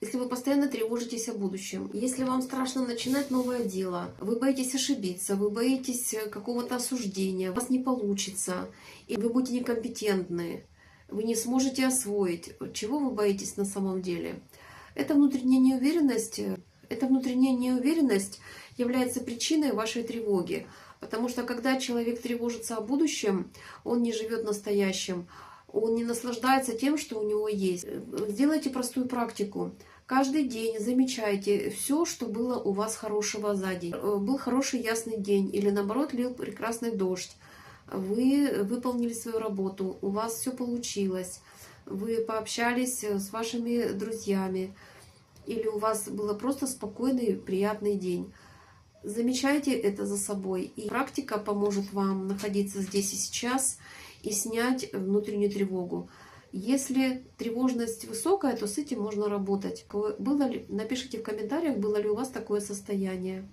Если вы постоянно тревожитесь о будущем, если вам страшно начинать новое дело, вы боитесь ошибиться, вы боитесь какого-то осуждения, у вас не получится, и вы будете некомпетентны, вы не сможете освоить, чего вы боитесь на самом деле? Эта внутренняя неуверенность, является причиной вашей тревоги. Потому что когда человек тревожится о будущем, он не живет настоящим, он не наслаждается тем, что у него есть. Сделайте простую практику. Каждый день замечайте все, что было у вас хорошего за день. Был хороший ясный день или наоборот лил прекрасный дождь. Вы выполнили свою работу, у вас все получилось. Вы пообщались с вашими друзьями. Или у вас был просто спокойный, приятный день. Замечайте это за собой. И практика поможет вам находиться здесь и сейчас и снять внутреннюю тревогу. Если тревожность высокая, то с этим можно работать. Напишите в комментариях, было ли у вас такое состояние.